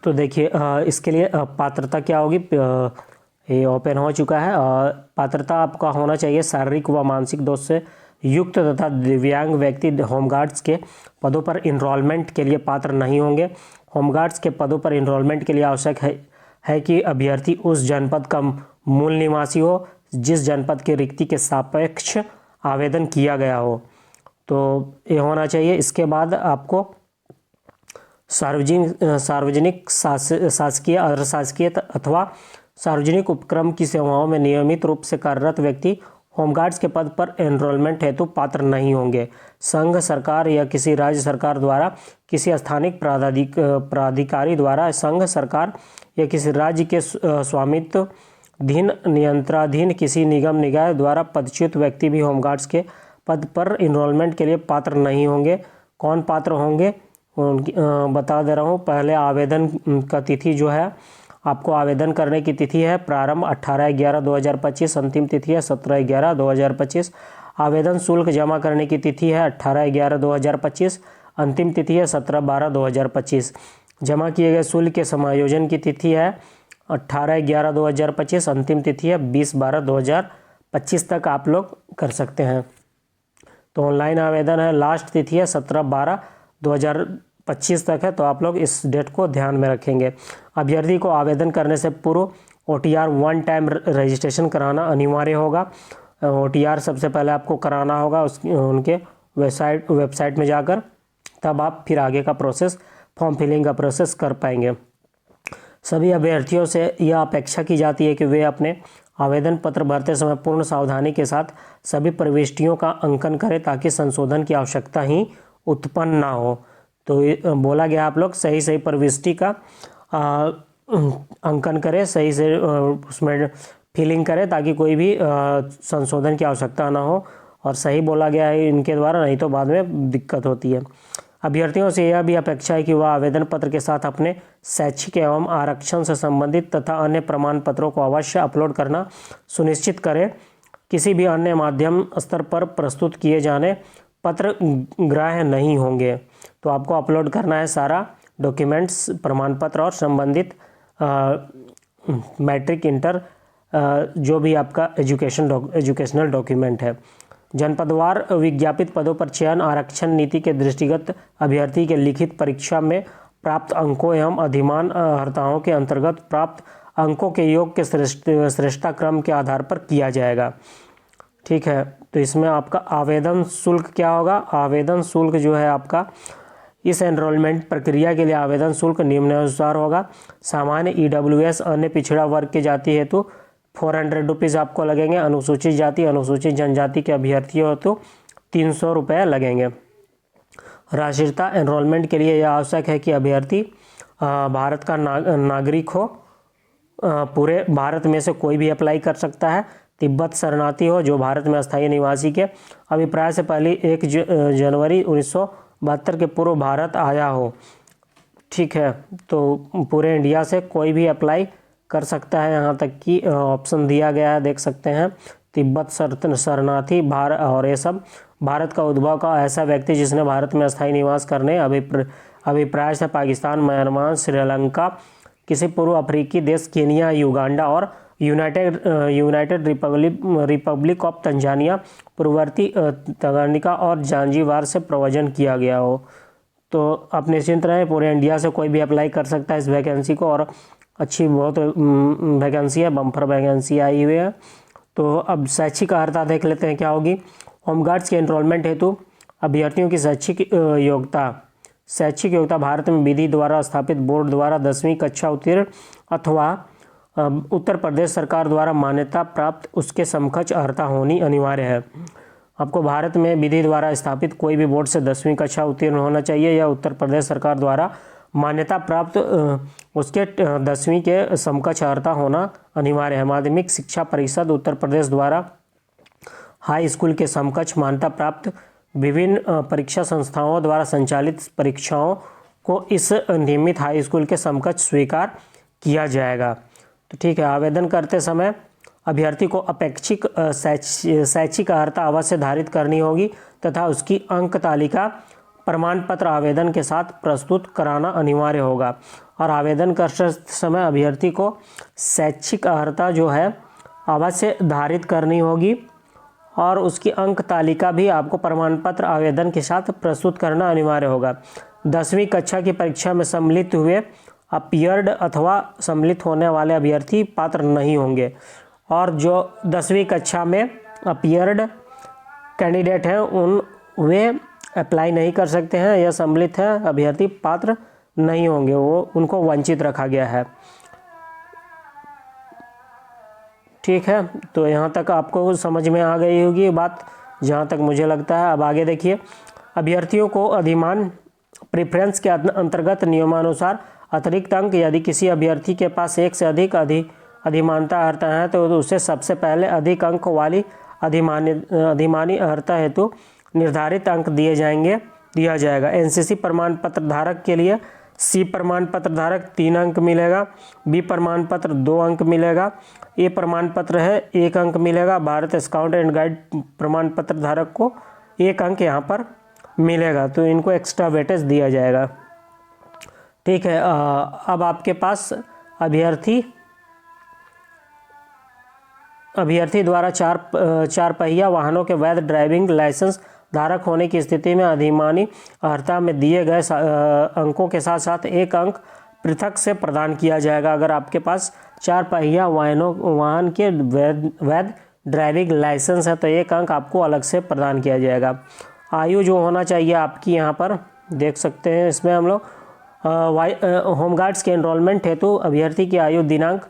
तो देखिए इसके लिए पात्रता क्या होगी, ये ओपन हो चुका है। पात्रता आपका होना चाहिए शारीरिक व मानसिक दोष से युक्त तथा दिव्यांग व्यक्ति होमगार्ड्स के पदों पर इनरोलमेंट के लिए पात्र नहीं होंगे। होमगार्ड्स के पदों पर इनरोलमेंट के लिए आवश्यक है कि अभ्यर्थी उस जनपद का मूल निवासी हो जिस जनपद की रिक्ति के सापेक्ष आवेदन किया गया हो। तो ये होना चाहिए। इसके बाद आपको सार्वजनिक शासकीय अर्धशासकीय अथवा सार्वजनिक उपक्रम की सेवाओं में नियमित रूप से कार्यरत व्यक्ति होमगार्ड्स के पद पर एनरोलमेंट हेतु पात्र नहीं होंगे। संघ सरकार या किसी राज्य सरकार द्वारा किसी स्थानिक प्राधिकारी द्वारा संघ सरकार या किसी राज्य के स्वामित्वाधीन नियंत्रणाधीन किसी निगम निकाय द्वारा पदच्युत व्यक्ति भी होमगार्ड्स के पद पर इनरोलमेंट के लिए पात्र नहीं होंगे। कौन पात्र होंगे बता दे रहा हूँ। पहले आवेदन का तिथि जो है, आपको आवेदन करने की तिथि है प्रारंभ 18/11/2025, अंतिम तिथि है 17/11/2025। आवेदन शुल्क जमा करने की तिथि है 18/11/2025, अंतिम तिथि है 17/12/2025। जमा किए गए शुल्क के समायोजन की तिथि है 18/11/2025, अंतिम तिथि है 20/12/2025 तक आप लोग कर सकते हैं। तो ऑनलाइन आवेदन है, लास्ट तिथि है 17/12/2025 तक है। तो आप लोग इस डेट को ध्यान में रखेंगे। अभ्यर्थी को आवेदन करने से पूर्व OTR वन टाइम रजिस्ट्रेशन कराना अनिवार्य होगा। OTR सबसे पहले आपको कराना होगा उनके वेबसाइट में जाकर, तब आप फिर आगे का प्रोसेस, फॉर्म फिलिंग का प्रोसेस कर पाएंगे। सभी अभ्यर्थियों से यह अपेक्षा की जाती है कि वे अपने आवेदन पत्र भरते समय पूर्ण सावधानी के साथ सभी प्रविष्टियों का अंकन करें ताकि संशोधन की आवश्यकता ही उत्पन्न ना हो। तो बोला गया आप लोग सही प्रविष्टि का अंकन करें, सही से उसमें फिलिंग करें ताकि कोई भी संशोधन की आवश्यकता ना हो। और सही बोला गया है इनके द्वारा, नहीं तो बाद में दिक्कत होती है। अभ्यर्थियों से यह भी अपेक्षा है कि वह आवेदन पत्र के साथ अपने शैक्षिक एवं आरक्षण से संबंधित तथा अन्य प्रमाण पत्रों को अवश्य अपलोड करना सुनिश्चित करें। किसी भी अन्य माध्यम स्तर पर प्रस्तुत किए जाने पत्र ग्राह्य नहीं होंगे। तो आपको अपलोड करना है सारा डॉक्यूमेंट्स, प्रमाण पत्र और संबंधित मैट्रिक, इंटर, जो भी आपका एजुकेशनल डॉक्यूमेंट है। जनपदवार विज्ञापित पदों पर चयन आरक्षण नीति के दृष्टिगत अभ्यर्थी के लिखित परीक्षा में प्राप्त अंकों एवं अधिमान अर्हताओं के अंतर्गत प्राप्त अंकों के योग के श्रेष्ठता क्रम के आधार पर किया जाएगा। ठीक है। तो इसमें आपका आवेदन शुल्क क्या होगा? आवेदन शुल्क जो है आपका इस एनरोलमेंट प्रक्रिया के लिए आवेदन शुल्क निम्नानुसार होगा। सामान्य EWS अन्य पिछड़ा वर्ग के जाति हेतु 400 रुपीज़ आपको लगेंगे। अनुसूचित जाति, अनुसूचित जनजाति के अभ्यर्थियों हेतु 300 रुपये लगेंगे। राष्ट्रीयता एनरोलमेंट के लिए यह आवश्यक है कि अभ्यर्थी भारत का नागरिक हो। पूरे भारत में से कोई भी अप्लाई कर सकता है। तिब्बत शरणार्थी हो जो भारत में अस्थायी निवासी के अभिप्राय से पहले 1 जनवरी 1972 के पूर्व भारत आया हो। ठीक है। तो पूरे इंडिया से कोई भी अप्लाई कर सकता है। यहाँ तक कि ऑप्शन दिया गया है, देख सकते हैं। तिब्बत शरणार्थी भारत और ये सब भारत का उद्भव का ऐसा व्यक्ति जिसने भारत में अस्थायी निवास करने अभिप्राय से पाकिस्तान, म्यांमार, श्रीलंका, किसी पूर्व अफ्रीकी देश, केनिया, युगांडा और यूनाइटेड रिपब्लिक ऑफ तंजानिया, पूर्ववर्ती तंगानिका और जांजीबार से प्रव्रजन किया गया हो। तो आप निश्चिंत रहें, पूरे इंडिया से कोई भी अप्लाई कर सकता है इस वैकेंसी को। और अच्छी बहुत वैकेंसी है, बम्पर वैकेंसी आई हुई है। तो अब शैक्षिक अर्हता देख लेते हैं क्या होगी। होमगार्ड्स के एनरोलमेंट हेतु अभ्यर्थियों की शैक्षिक योग्यता भारत में विधि द्वारा स्थापित बोर्ड द्वारा 10वीं कक्षा उत्तीर्ण अथवा उत्तर प्रदेश सरकार द्वारा मान्यता प्राप्त उसके समकक्ष अर्हता होनी अनिवार्य है। आपको भारत में विधि द्वारा स्थापित कोई भी बोर्ड से 10वीं कक्षा उत्तीर्ण होना चाहिए या उत्तर प्रदेश सरकार द्वारा मान्यता प्राप्त उसके 10वीं के समकक्ष अर्हता होना अनिवार्य है। माध्यमिक शिक्षा परिषद उत्तर प्रदेश द्वारा हाई स्कूल के समकक्ष मान्यता प्राप्त विभिन्न परीक्षा संस्थाओं द्वारा संचालित परीक्षाओं को इस नियमित हाई स्कूल के समकक्ष स्वीकार किया जाएगा। तो ठीक है। आवेदन करते समय अभ्यर्थी को अपेक्षित शैक्षिक अर्हता अवश्य धारित करनी होगी तथा उसकी अंक तालिका प्रमाण पत्र आवेदन के साथ प्रस्तुत कराना अनिवार्य होगा। और आवेदन करते समय अभ्यर्थी को शैक्षिक अर्हता जो है अवश्य धारित करनी होगी और उसकी अंक तालिका भी आपको प्रमाण पत्र आवेदन के साथ प्रस्तुत करना अनिवार्य होगा। 10वीं कक्षा की परीक्षा में सम्मिलित हुए अपीयर्ड अथवा सम्मिलित होने वाले अभ्यर्थी पात्र नहीं होंगे। और जो 10वीं कक्षा में अपीयर्ड कैंडिडेट हैं वे अप्लाई नहीं कर सकते हैं या सम्मिलित है अभ्यर्थी पात्र नहीं होंगे, वो उनको वंचित रखा गया है। ठीक है, तो यहाँ तक आपको समझ में आ गई होगी बात, जहाँ तक मुझे लगता है। अब आगे देखिए, अभ्यर्थियों को अधिमान प्रेफरेंस के अंतर्गत नियमानुसार अतिरिक्त अंक यदि किसी अभ्यर्थी के पास एक से अधिक अधिमानता अर्हता है तो उसे सबसे पहले अधिक अंक वाली अधिमानी अर्हता हेतु निर्धारित अंक दिया जाएगा। एनसीसी प्रमाण पत्र धारक के लिए सी प्रमाण पत्र धारक 3 अंक मिलेगा, बी प्रमाण पत्र 2 अंक मिलेगा, ए प्रमाण पत्र है 1 अंक मिलेगा। भारत स्काउट एंड गाइड प्रमाण पत्र धारक को 1 अंक यहाँ पर मिलेगा, तो इनको एक्स्ट्रा वेटेज दिया जाएगा। ठीक है, अब आपके पास अभ्यर्थी द्वारा चार पहिया वाहनों के वैध ड्राइविंग लाइसेंस धारक होने की स्थिति में अधिमानी अर्हता में दिए गए अंकों के साथ साथ 1 अंक पृथक से प्रदान किया जाएगा। अगर आपके पास 4 पहिया वाहन के वैध ड्राइविंग लाइसेंस है तो 1 अंक आपको अलग से प्रदान किया जाएगा। आयु जो होना चाहिए आपकी यहाँ पर देख सकते हैं, इसमें हम लोग होमगार्ड्स के एनरोलमेंट हेतु अभ्यर्थी की आयु दिनांक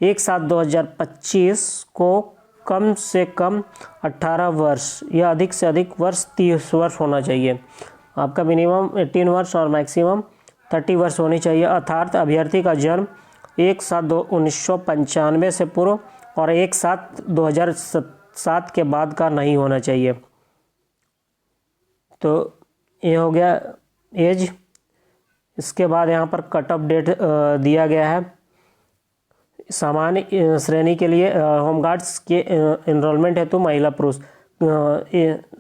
1/7/2025 को कम से कम 18 वर्ष या अधिक से अधिक वर्ष 30 वर्ष होना चाहिए। आपका मिनिमम 18 वर्ष और मैक्सिमम 30 वर्ष होनी चाहिए। अर्थात अभ्यर्थी का जन्म 1/7/1995 से पूर्व और 1/7/2007 के बाद का नहीं होना चाहिए। तो ये हो गया एज। इसके बाद यहाँ पर कट ऑफ डेट दिया गया है। सामान्य श्रेणी के लिए होमगार्ड्स के एनरोलमेंट हेतु महिला पुरुष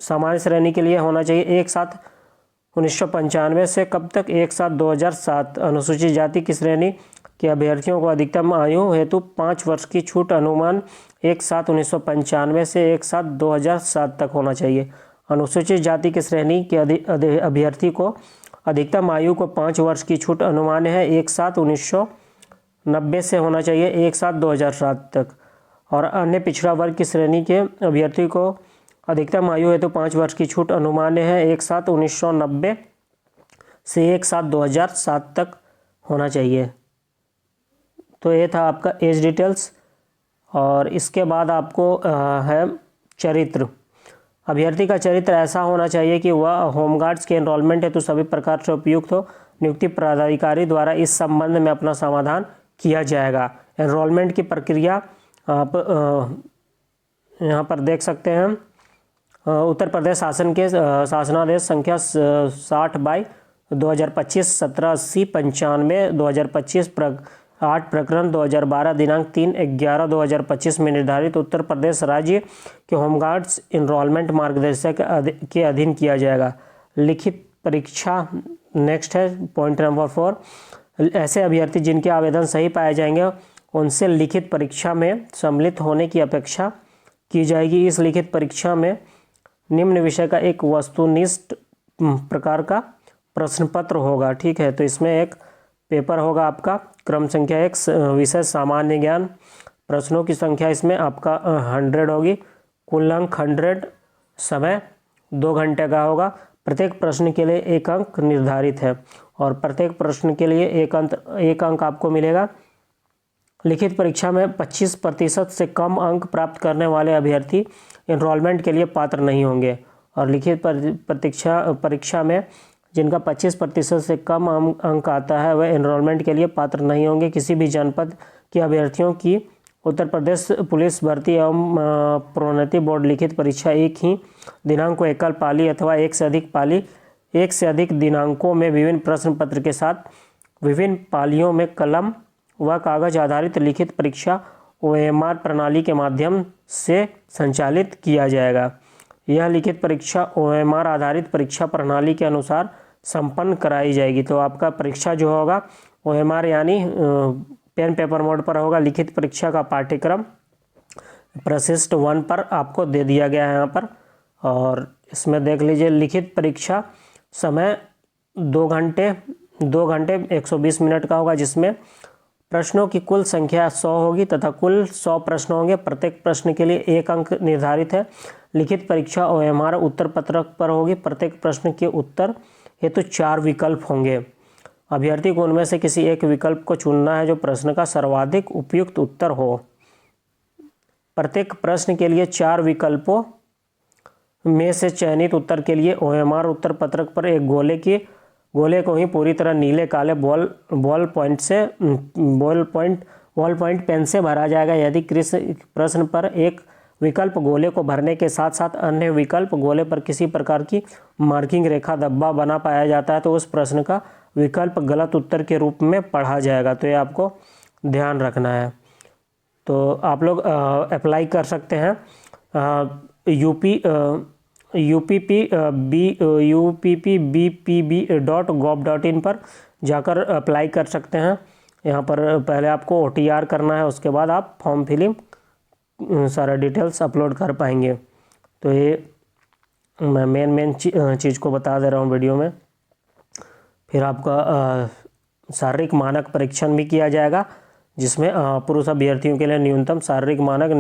सामान्य श्रेणी के लिए होना चाहिए 1/7/1995 से कब तक 1/7/2007। अनुसूचित जाति की श्रेणी के अभ्यर्थियों को अधिकतम आयु हेतु 5 वर्ष की छूट अनुमान 1/7/1995 से 1/7/2007 तक होना चाहिए। अनुसूचित जाति की श्रेणी के अभ्यर्थी को अधिकतम आयु को 5 वर्ष की छूट अनुमान है 1/7/1990 से होना चाहिए 1/7/2007 तक। और अन्य पिछड़ा वर्ग की श्रेणी के अभ्यर्थी को अधिकतम आयु हेतु 5 वर्ष की छूट अनुमान है 1/7/1990 से 1/7/2007 तक होना चाहिए। तो ये था आपका एज डिटेल्स। और इसके बाद आपको है चरित्र। अभ्यर्थी का चरित्र ऐसा होना चाहिए कि वह होमगार्ड्स के एनरोलमेंट हेतु सभी प्रकार से उपयुक्त हो। नियुक्ति पदाधिकारी द्वारा इस संबंध में अपना समाधान किया जाएगा। एनरोलमेंट की प्रक्रिया आप यहाँ पर देख सकते हैं। उत्तर प्रदेश शासन के शासनादेश संख्या 60/2025 1780/95 2025 8 प्रकरण 2012 दिनांक 3/11/2025 में निर्धारित उत्तर प्रदेश राज्य के होमगार्ड्स एनरोलमेंट मार्गदर्शक के अधीन किया जाएगा। लिखित परीक्षा नेक्स्ट है पॉइंट नंबर 4। ऐसे अभ्यर्थी जिनके आवेदन सही पाए जाएंगे उनसे लिखित परीक्षा में सम्मिलित होने की अपेक्षा की जाएगी। इस लिखित परीक्षा में निम्न विषय का एक वस्तुनिष्ठ प्रकार का प्रश्न पत्र होगा। ठीक है, तो इसमें एक पेपर होगा आपका क्रम संख्या 1 विषय सामान्य ज्ञान। प्रश्नों की संख्या इसमें आपका 100 होगी। कुल अंक 100, समय 2 घंटे का होगा। प्रत्येक प्रश्न के लिए 1 अंक निर्धारित है और प्रत्येक प्रश्न के लिए 1 अंक आपको मिलेगा। लिखित परीक्षा में 25% से कम अंक प्राप्त करने वाले अभ्यर्थी एनरोलमेंट के लिए पात्र नहीं होंगे। और लिखित परीक्षा में जिनका 25% से कम अंक आता है वह एनरोलमेंट के लिए पात्र नहीं होंगे। किसी भी जनपद के अभ्यर्थियों की उत्तर प्रदेश पुलिस भर्ती एवं प्रोन्नति बोर्ड लिखित परीक्षा एक ही दिनांक को एकल पाली अथवा एक से अधिक दिनांकों में विभिन्न प्रश्न पत्र के साथ विभिन्न पालियों में कलम व कागज आधारित लिखित परीक्षा OMR प्रणाली के माध्यम से संचालित किया जाएगा। यह लिखित परीक्षा OMR आधारित परीक्षा प्रणाली के अनुसार संपन्न कराई जाएगी। तो आपका परीक्षा जो होगा OMR यानी पेन पेपर मोड पर होगा। लिखित परीक्षा का पाठ्यक्रम प्रशिष्ट 1 पर आपको दे दिया गया है यहाँ पर, और इसमें देख लीजिए लिखित परीक्षा समय 2 घंटे 120 मिनट का होगा, जिसमें प्रश्नों की कुल संख्या 100 होगी तथा कुल 100 प्रश्न होंगे। प्रत्येक प्रश्न के लिए 1 अंक निर्धारित है। लिखित परीक्षा OMR उत्तर पत्रक पर होगी। प्रत्येक प्रश्न के उत्तर हेतु 4 विकल्प होंगे। अभ्यर्थी को उनमें से किसी एक विकल्प को चुनना है जो प्रश्न का सर्वाधिक उपयुक्त उत्तर हो। प्रत्येक प्रश्न के लिए 4 विकल्पों में से चयनित उत्तर के लिए OMR उत्तर पत्रक पर एक गोले को ही पूरी तरह नीले काले बॉल पॉइंट पेन से भरा जाएगा। यदि किसी प्रश्न पर एक विकल्प गोले को भरने के साथ साथ अन्य विकल्प गोले पर किसी प्रकार की मार्किंग रेखा धब्बा बना पाया जाता है तो उस प्रश्न का विकल्प गलत उत्तर के रूप में पढ़ा जाएगा। तो ये आपको ध्यान रखना है। तो आप लोग अप्लाई कर सकते हैं UPPBPB.gov.in पर जाकर अप्लाई कर सकते हैं। यहाँ पर पहले आपको OTR करना है, उसके बाद आप फॉर्म फिलिंग सारा डिटेल्स अपलोड कर पाएंगे। तो ये मैं मेन चीज़ को बता दे रहा हूँ वीडियो में। फिर आपका शारीरिक मानक परीक्षण भी किया जाएगा, जिसमें पुरुष अभ्यर्थियों के लिए न्यूनतम शारीरिक मानक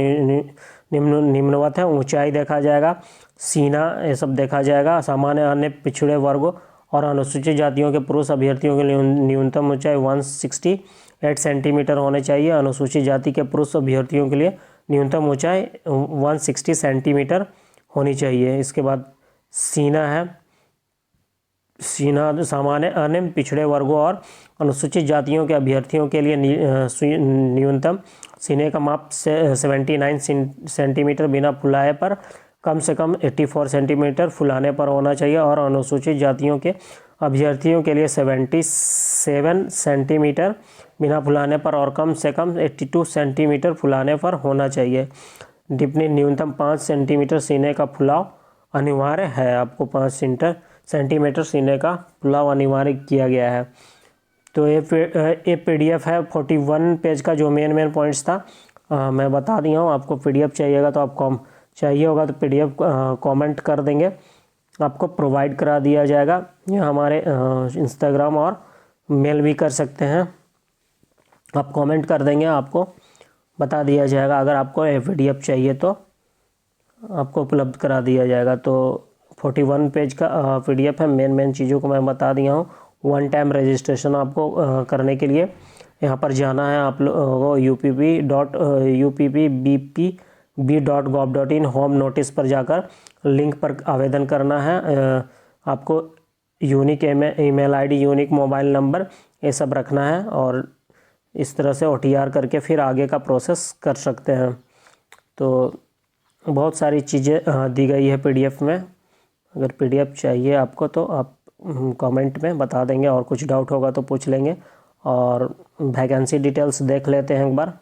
निम्नवत है। ऊंचाई देखा जाएगा, सीना ये सब देखा जाएगा। सामान्य अन्य पिछड़े वर्गों और अनुसूचित जातियों के पुरुष अभ्यर्थियों के लिए न्यूनतम ऊंचाई 168 सेंटीमीटर होने चाहिए। अनुसूचित जाति के पुरुष अभ्यर्थियों के लिए न्यूनतम ऊंचाई 160 सेंटीमीटर होनी चाहिए। इसके बाद सीना है। सीना सामान्य अन्य पिछड़े वर्गों और अनुसूचित जातियों के अभ्यर्थियों के लिए न्यूनतम सीने का माप 79 सेंटीमीटर बिना फुलाए पर कम से कम 84 सेंटीमीटर फुलाने पर होना चाहिए, और अनुसूचित जातियों के अभ्यर्थियों के लिए 77 सेंटीमीटर बिना फुलाने पर और कम से कम 82 सेंटीमीटर फुलाने पर होना चाहिए। टिप्पणी न्यूनतम 5 सेंटीमीटर सीने का फुलाव अनिवार्य है। आपको 5 सेंटीमीटर सीने का फुलाव अनिवार्य किया गया है। तो ये PDF है 41 पेज का, जो मेन पॉइंट्स था मैं बता दिया हूँ। आपको PDF चाहिएगा तो आप चाहिए होगा तो PDF कमेंट कर देंगे, आपको प्रोवाइड करा दिया जाएगा। या हमारे इंस्टाग्राम और मेल भी कर सकते हैं। आप कमेंट कर देंगे, आपको बता दिया जाएगा। अगर आपको PDF चाहिए तो आपको उपलब्ध करा दिया जाएगा। तो 41 पेज का PDF है। मेन चीज़ों को मैं बता दिया हूँ। 1 टाइम रजिस्ट्रेशन आपको करने के लिए यहाँ पर जाना है। आप लोगों UPPBPB.gov.in होम नोटिस पर जाकर लिंक पर आवेदन करना है। आपको unique email ID, unique mobile number ये सब रखना है, और इस तरह से OTR करके फिर आगे का प्रोसेस कर सकते हैं। तो बहुत सारी चीज़ें दी गई है PDF में। अगर PDF चाहिए आपको तो आप कमेंट में बता देंगे, और कुछ डाउट होगा तो पूछ लेंगे। और वैकेंसी डिटेल्स देख लेते हैं एक बार।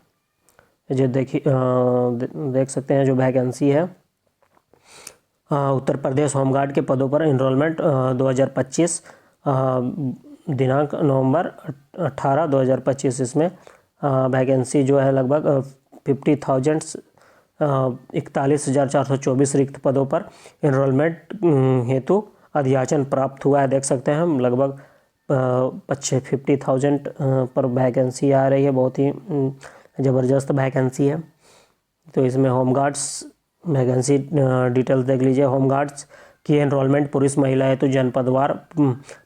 जो देख सकते हैं जो वैकेंसी है, उत्तर प्रदेश होमगार्ड के पदों पर इनरोलमेंट 2025 दिनांक नवंबर 18 2025। इसमें वैकेंसी जो है लगभग 41,424 रिक्त पदों पर इनरोलमेंट हेतु अध्याचन प्राप्त हुआ है। देख सकते हैं हम लगभग 50,000 पर वैकेंसी आ रही है। बहुत ही ज़बरदस्त वैकेंसी है। तो इसमें होमगार्ड्स वैकेंसी डिटेल्स देख लीजिए। होमगार्ड्स की एनरोलमेंट पुरुष महिला हेतु जनपदवार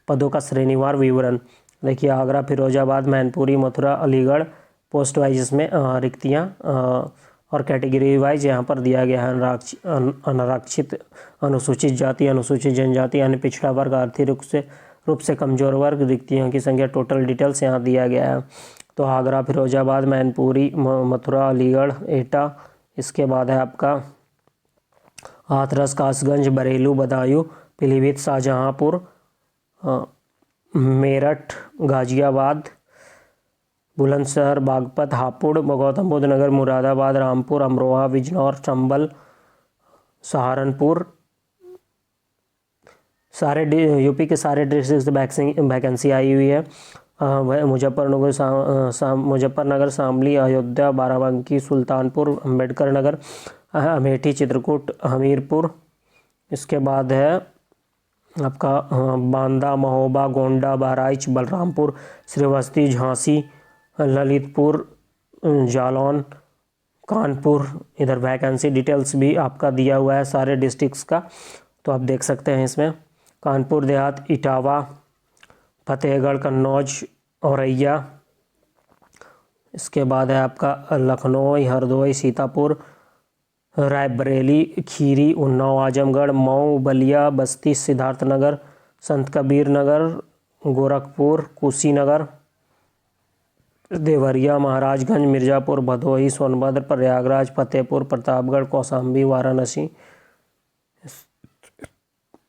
पदों का श्रेणीवार विवरण देखिए। आगरा, फिरोजाबाद, मैनपुरी, मथुरा, अलीगढ़ पोस्ट वाइज इसमें रिक्तियाँ और कैटेगरी वाइज यहाँ पर दिया गया है। अनारक्षित, अनुसूचित जाति, अनुसूचित जनजाति, अन्य पिछड़ा वर्ग, आर्थिक रूप से कमजोर वर्ग, रिक्तियों की संख्या, टोटल डिटेल्स यहाँ दिया गया है। तो आगरा, फिरोजाबाद, मैनपुरी, मथुरा, अलीगढ़, एटा, इसके बाद है आपका हाथरस, कासगंज, बरेलू, बदायूं, पीलीभीत, शाहजहांपुर, मेरठ, गाजियाबाद, बुलंदशहर, बागपत, हापुड़, गौतम बुद्ध नगर, मुरादाबाद, रामपुर, अमरोहा, बिजनौर, चंबल, सहारनपुर, यूपी के सारे डिस्ट्रिक्ट से वैकेंसी आई हुई है। मुजफ्फरनगर, शामली, अयोध्या, बाराबंकी, सुल्तानपुर, अम्बेडकर नगर, अमेठी, चित्रकूट, हमीरपुर। इसके बाद है आपका बांदा, महोबा, गोंडा, बहराइच, बलरामपुर, श्रीवस्ती, झांसी, ललितपुर, जालौन, कानपुर। इधर वैकेंसी डिटेल्स भी आपका दिया हुआ है सारे डिस्ट्रिक्ट्स का, तो आप देख सकते हैं इसमें। कानपुर देहात, इटावा, फतेहगढ़, कन्नौज, औरैया। इसके बाद है आपका लखनऊ, हरदोई, सीतापुर, रायबरेली, खीरी, उन्नाव, आजमगढ़, मऊ, बलिया, बस्ती, सिद्धार्थनगर, संत कबीर नगर, गोरखपुर, कुशीनगर, देवरिया, महाराजगंज, मिर्ज़ापुर, भदोही, सोनभद्र, प्रयागराज, फतेहपुर, प्रतापगढ़, कौशाम्बी, वाराणसी।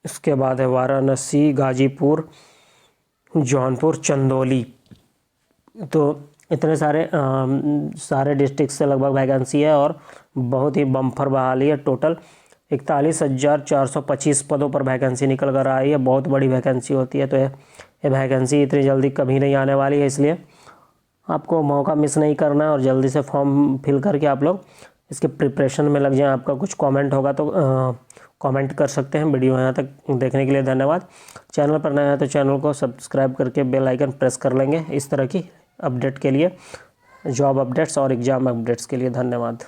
इसके बाद है वाराणसी, गाजीपुर, जौनपुर, चंदौली। तो इतने सारे डिस्ट्रिक्ट से लगभग वैकेंसी है और बहुत ही बम्पर बहाली है। टोटल 41,425 पदों पर वैकेंसी निकल कर आई है। बहुत बड़ी वैकेंसी होती है, तो ये वैकेंसी इतनी जल्दी कभी नहीं आने वाली है, इसलिए आपको मौका मिस नहीं करना है और जल्दी से फॉर्म फिल करके आप लोग इसके प्रिपरेशन में लग जाएं। आपका कुछ कमेंट होगा तो कमेंट कर सकते हैं। वीडियो यहाँ तक देखने के लिए धन्यवाद। चैनल पर नया है तो चैनल को सब्सक्राइब करके बेल आइकन प्रेस कर लेंगे इस तरह की अपडेट के लिए, जॉब अपडेट्स और एग्ज़ाम अपडेट्स के लिए। धन्यवाद।